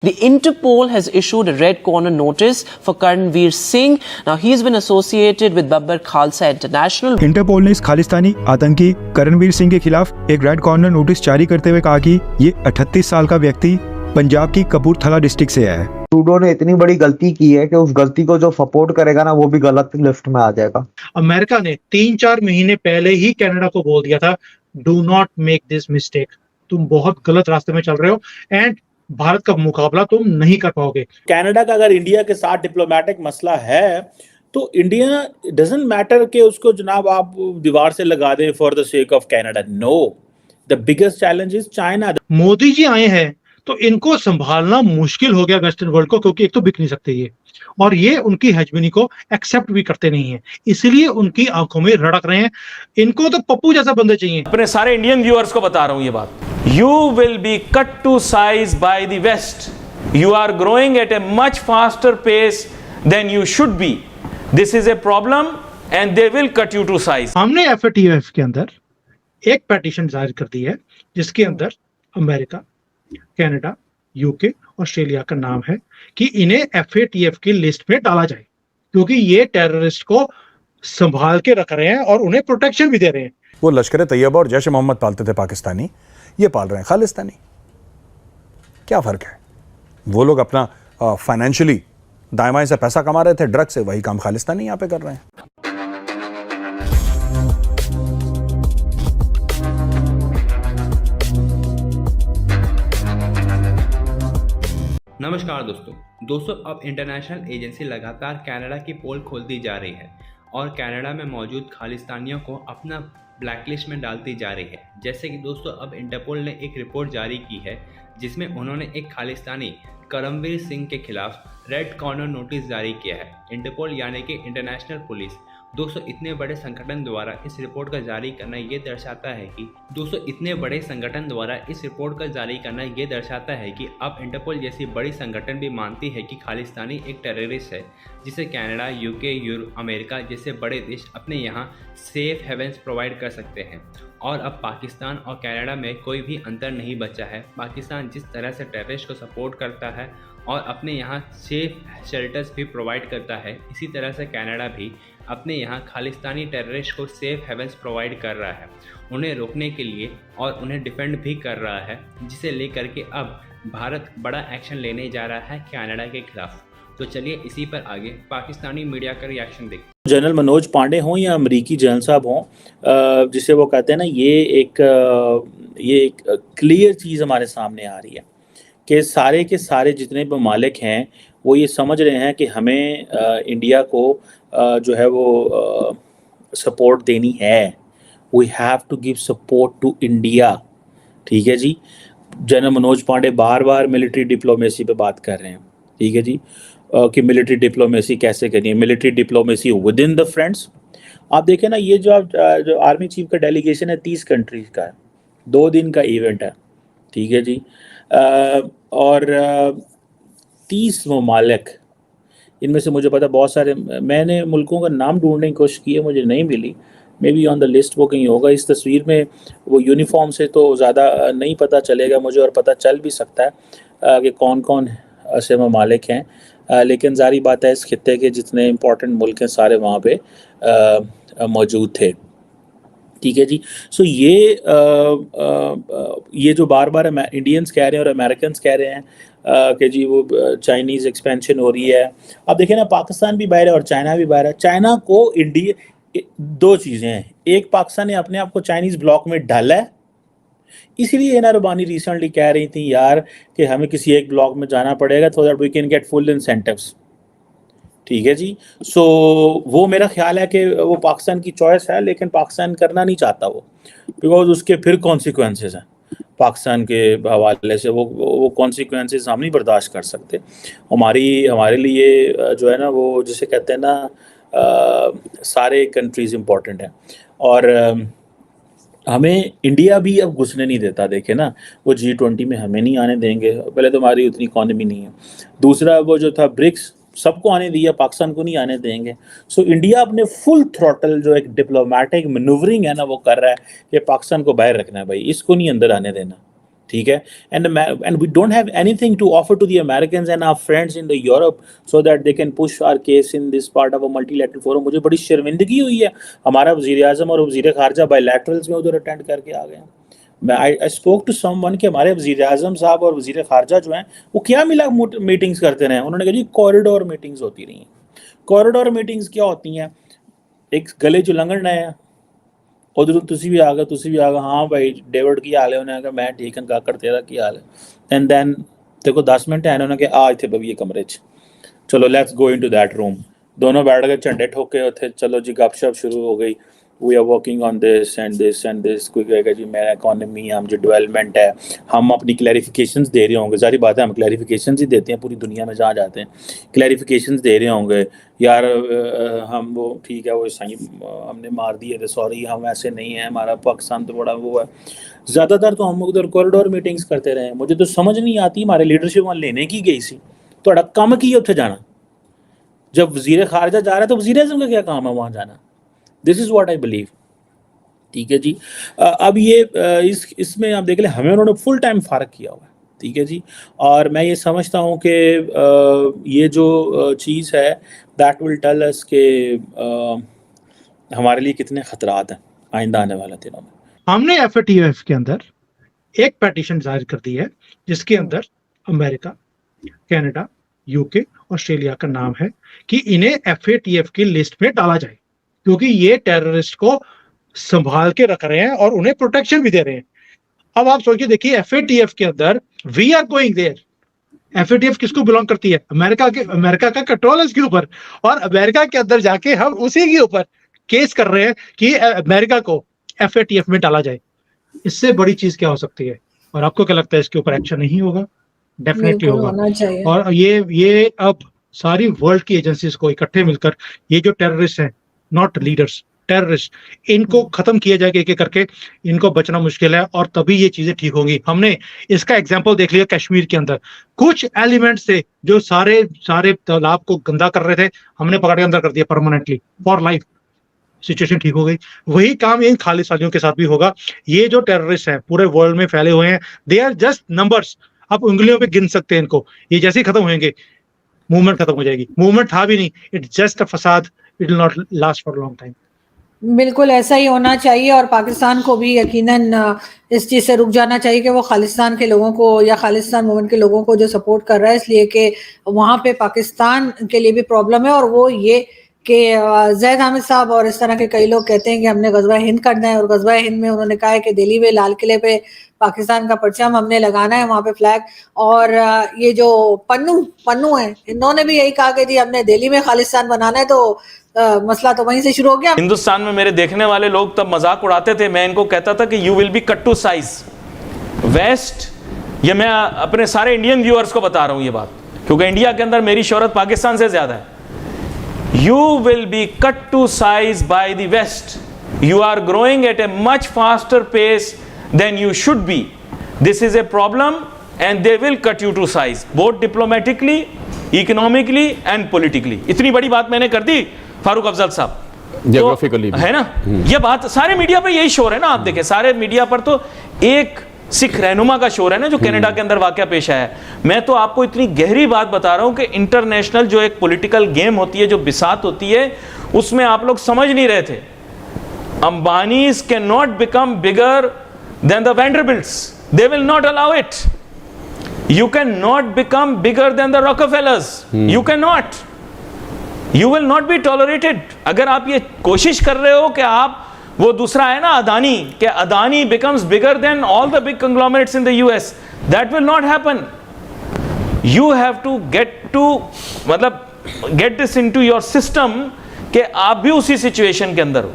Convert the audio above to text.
The Interpol has issued a red corner notice for Karanveer Singh. Now, he's been associated with Babbar Khalsa International. Interpol ने इस खालिस्तानी आतंकी करणवीर सिंह के खिलाफ एक red corner notice जारी करते हुए कहा कि ये 38 साल का व्यक्ति पंजाब की कपूरथला डिस्ट्रिक्ट से है। ट्रूडो ने इतनी बड़ी गलती की है कि उस गलती को जो सपोर्ट करेगा ना वो भी गलत लिस्ट में आ जाएगा। अमेरिका ने 3-4 महीने पहले ही कनाडा को बोल दिया था, do not make this mistake, तुम बहुत गलत रास्ते में चल रहे हो एंड भारत का मुकाबला तुम नहीं कर पाओगे। कनाडा का अगर इंडिया के साथ डिप्लोमेटिक मसला है तो इंडिया डजंट मैटर कि उसको जनाब आप दीवार से लगा दें for the sake of Canada. No, the biggest challenge is China. Modi ji आए हैं तो इनको संभालना मुश्किल हो गया वेस्टर्न वर्ल्ड को, क्योंकि एक तो बिक नहीं सकते ये, और ये उनकी हेजमनी को एक्सेप्ट भी करते नहीं है, इसलिए उनकी आंखों में रड़क रहे हैं। इनको तो पप्पू जैसा बंदे चाहिए। अपने सारे इंडियन व्यूअर्स को बता रहा हूं ये बात, you will be cut to size by the West. You are growing at a much faster pace than you should be. This is a problem and they will cut you to size. हमने FATF के अंदर एक petition जारी कर दी है जिसके अंदर America, Canada, UK, Australia का नाम है कि इन्हें FATF की लिस्ट में डाला जाए, क्योंकि ये टेररिस्ट को संभाल के रख रहे हैं और उन्हें प्रोटेक्शन भी दे रहे हैं। वो लश्कर तैयबा और जैश मोहम्मद पालते थे पाकिस्तानी, ये पाल रहे हैं खालिस्तानी। क्या फर्क है? वो लोग अपना फाइनेंशियली दाएं बाएं से पैसा कमा रहे थे ड्रग से, वही काम खालिस्तानी यहां पे कर रहे हैं। नमस्कार दोस्तों, अब इंटरनेशनल एजेंसी लगातार कनाडा की पोल खोलती जा रही है और कनाडा में मौजूद खालिस्तानियों को अपना ब्लैकलिस्ट में डालती जा रही है। जैसे कि दोस्तों अब इंटरपोल ने एक रिपोर्ट जारी की है जिसमें उन्होंने एक खालिस्तानी करमवीर सिंह के खिलाफ रेड कॉर्नर नोटिस जारी किया है। इंटरपोल यानी कि इंटरनेशनल पुलिस दोस्तों इतने बड़े संगठन द्वारा इस रिपोर्ट का जारी करना ये दर्शाता है कि अब इंटरपोल जैसी बड़ी संगठन भी मानती है कि खालिस्तानी एक टेररिस्ट है जिसे कनाडा, यूके, अमेरिका जैसे बड़े देश अपने यहाँ सेफ हेवेंस प्रोवाइड कर सकते हैं। और अब पाकिस्तान और कनाडा में कोई भी अंतर नहीं बचा है। पाकिस्तान जिस तरह से टेररिस्ट को सपोर्ट करता है और अपने यहाँ सेफ शेल्टर्स भी प्रोवाइड करता है, इसी तरह से कनाडा भी अपने यहाँ खालिस्तानी टेररिस्ट को सेफ हेवेंस प्रोवाइड कर रहा है, उन्हें रोकने के लिए और उन्हें डिफेंड भी कर रहा है, जिसे लेकर के अब भारत बड़ा एक्शन लेने जा रहा है कनाडा के खिलाफ। तो चलिए इसी पर आगे पाकिस्तानी मीडिया का रिएक्शन देखते हैं। जनरल मनोज पांडे हों या अमरीकी जनरल साहब हों, जिसे वो कहते हैं ना, ये एक क्लियर चीज़ हमारे सामने आ रही है कि सारे के सारे जितने ममालिक हैं वो ये समझ रहे हैं कि हमें इंडिया को जो है वो सपोर्ट देनी है। We have to give support to India. ठीक है जी। जनरल मनोज पांडे बार बार मिलिट्री डिप्लोमेसी पे बात कर रहे हैं, ठीक है जी, कि मिलिट्री डिप्लोमेसी कैसे करनी है, military diplomacy with in the friends. आप देखें ना, ये जो आर्मी चीफ का डेलीगेशन है 30 कंट्रीज का है, 2 दिन का इवेंट है, ठीक है जी। और 30 ममालिक, इनमें से मुझे पता बहुत सारे, मैंने मुल्कों का नाम ढूंढने की कोशिश की है, मुझे नहीं मिली, maybe on the list वो कहीं होगा। इस तस्वीर में वो यूनिफॉर्म से तो ज़्यादा नहीं पता चलेगा मुझे, और पता चल भी सकता है कि कौन कौन ऐसे ममालिक हैं, लेकिन जारी बात है इस खित्ते के जितने इंपॉर्टेंट मुल्क हैं सारे वहाँ पे मौजूद थे, ठीक है जी। सो ये जो बार बार इंडियंस कह रहे हैं और अमेरिकन कह रहे हैं कि जी वो चाइनीज़ एक्सपेंशन हो रही है। अब देखें ना, पाकिस्तान भी बाहर है और चाइना भी बाहर है। चाइना को इंडिया, 2 चीज़ें हैं, एक पाकिस्तान ने अपने आप को चाइनीज़ ब्लॉक में डाला है, इसलिए हिना रबानी रिसेंटली कह रही थी यार कि हमें किसी एक ब्लॉक में जाना पड़ेगा तो that we can get full incentives, ठीक है जी। सो वो मेरा ख्याल है कि वो पाकिस्तान की चॉइस है, लेकिन पाकिस्तान करना नहीं चाहता वो, बिकॉज उसके फिर कॉन्सिक्वेंसेस हैं पाकिस्तान के हवाले से। वो कॉन्सिक्वेंसेस हम नहीं बर्दाश्त कर सकते। हमारे लिए जो है ना, वो जिसे कहते हैं ना, सारे कंट्रीज़ इम्पॉर्टेंट हैं, और हमें इंडिया भी अब घुसने नहीं देता। देखे ना, वो G20 में हमें नहीं आने देंगे, पहले तो हमारी उतनी इकॉनमी नहीं है, दूसरा वो जो था ब्रिक्स सबको आने दिया, पाकिस्तान को नहीं आने देंगे। सो इंडिया अपने फुल थ्रॉटल जो एक डिप्लोमेटिक मैनूवरिंग है ना वो कर रहा है कि पाकिस्तान को बाहर रखना है, भाई इसको नहीं अंदर आने देना, ठीक है, and we don't have anything to offer to the Americans and our friends in the Europe so that they can push our case in this part of a multilateral forum. मुझे बड़ी शर्मिंदगी हुई है, हमारा वज़ीर आज़म और वज़ीर ख़ारजा बायलैटरल्स में उधर अटेंड करके आ गए हैं। मैं आई स्पोक टू समवन कि हमारे वज़ीर आज़म साहब और वज़ीर ख़ारजा जो हैं वो क्या मिला मीटिंग्स करते रहे। उन्होंने कहा जी कॉरिडोर मीटिंग्स होती रही हैं। कॉरिडोर मीटिंग्स क्या होती हैं, एक गले च लंघना है, उधर तुसी भी आ गए, हाँ भाई डेविड की हाल है, उन्हें कहा मैं ठीक है, काकड़ तेरा की हाल है, एंड देन देखो 10 मिनट है, उन्होंने कहा आ इतने बविए कमरे च, चलो let's go into that room. दोनों बैठ गए, झंडे ठोके उथे, चलो जी गपशप शुरू हो गई, we are working on this and this and this. कोई कहेगा जी मेरा इकॉनमी, हम जो डेवलपमेंट है, हम अपनी क्लैरिफिकेशंस दे रहे होंगे। सारी बात है, हम क्लैरिफिकेशंस ही देते हैं पूरी दुनिया में जहाँ जाते हैं, क्लैरिफिकेशंस दे रहे होंगे यार, हम वो ठीक है, वो सही हमने मार दिए थे, सॉरी हम ऐसे नहीं हैं, हमारा पाकिस्तान तो बड़ा वो है। ज़्यादातर तो हम उधर कॉरिडोर मीटिंग्स करते रहे। मुझे तो समझ नहीं आती, हमारे लीडरशिप वहाँ लेने की गई सी, थोड़ा कम की उत्थे जाना। जब वज़ीर ख़ारजा जा रहा है तो वज़ीर आज़म का क्या काम है वहाँ जाना? This is what I believe. ठीक है जी। अब ये इसमें आप देख लें, हमें उन्होंने फुल टाइम फ़ारग किया हुआ है। ठीक है जी। और मैं ये समझता हूँ कि ये जो चीज़ है दैट विल टेल अस के हमारे लिए कितने ख़तरात हैं आइंदा आने वाले दिनों में। हमने FATF के अंदर एक पेटिशन जाहिर कर दी है जिसके अंदर अमेरिका, कनाडा, यूके, ऑस्ट्रेलिया का नाम है कि इन्हें FATF की लिस्ट में डाला जाए, क्योंकि ये टेररिस्ट को संभाल के रख रहे हैं और उन्हें प्रोटेक्शन भी दे रहे हैं। अब आप सोचिए, देखिए FATF के अंदर we are going there. FATF किसको बिलोंग करती है? अमेरिका का कंट्रोल है इसके ऊपर, और अमेरिका के अंदर जाके हम उसी के ऊपर केस कर रहे हैं कि अमेरिका को FATF में डाला जाए। इससे बड़ी चीज क्या हो सकती है? और आपको क्या लगता है इसके ऊपर एक्शन नहीं होगा? डेफिनेटली होगा। और ये अब सारी वर्ल्ड की एजेंसीज को इकट्ठे मिलकर ये जो टेररिस्ट हैं, नॉट लीडर्स, टेररिस्ट, इनको खत्म किया जाएगा एक एक करके। इनको बचना मुश्किल है और तभी ये चीजें ठीक होंगी। हमने इसका एग्जांपल देख लिया कश्मीर के अंदर, कुछ एलिमेंट्स थे जो सारे तालाब को गंदा कर रहे थे, हमने पकड़ के अंदर कर दिया परमानेंटली फॉर लाइफ। सिचुएशन ठीक हो गई। वही काम इन खालिस्तानियों के साथ भी होगा। ये जो टेररिस्ट हैं पूरे वर्ल्ड में फैले हुए हैं, दे आर जस्ट नंबर्स। आप उंगलियों पे गिन सकते हैं इनको। ये जैसे ही खत्म होंगे मूवमेंट खत्म हो जाएगी। मूवमेंट था भी नहीं, इट्स जस्ट अ फसाद, it will not last for long time. बिल्कुल ऐसा ही होना चाहिए और पाकिस्तान को भी यकीनन इस चीज़ से रुक जाना चाहिए कि वो खालिस्तान के लोगों को या खालिस्तान मूवमेंट के लोगों को जो सपोर्ट कर रहा है, इसलिए कि वहाँ पे पाकिस्तान के लिए भी प्रॉब्लम है। और वो ये कि ज़ैद हामिद साहब और इस तरह के कई लोग कहते हैं कि हमने ग़ज़वा हिंद करना है, और ग़ज़वा हिंद में उन्होंने कहा है कि दिल्ली में लाल किले पे पाकिस्तान का परचम हमने लगाना है, वहाँ पे फ्लैग। और ये जो पन्नू है, इन्होंने भी यही कहा कि जी हमने दिल्ली में खालिस्तान बनाना है, तो मसला तो वहीं से शुरू हो गया। हिंदुस्तान में मेरे देखने वाले लोग तब मजाक उड़ाते थे, मैं इनको कहता था कि you will be cut to size West. ये मैं अपने सारे इंडियन व्यूअर्स को बता रहा हूं ये बात, क्योंकि इंडिया के अंदर मेरी शोहरत पाकिस्तान से ज्यादा है। You will be cut to size by the West, you are growing at a much faster pace than you should be, this is a problem and they will cut you to size, both diplomatically, economically and politically. इतनी बड़ी बात मैंने कर दी फारूक अफजल साहब, geographically है ना। ये बात सारे मीडिया पे यही शोर है ना, आप देखें सारे मीडिया पर तो एक सिख रहनुमा का शोर है ना जो कनाडा के अंदर वाकया पेश आया है। मैं तो आपको इतनी गहरी बात बता रहा हूं कि इंटरनेशनल जो एक पॉलिटिकल गेम होती है, जो बिसात होती है, उसमें आप लोग समझ नहीं रहे थे। Ambanis can not become bigger than the Vanderbilts, they will not allow it. You can not become bigger than the Rockefellers, you can not, you will not be tolerated. अगर आप ये कोशिश कर रहे हो कि आप वो दूसरा है ना अदानी, कि Adani becomes bigger than all the big conglomerates in the US, that will not happen. You have to get this into your system कि आप भी उसी सिचुएशन के अंदर हो।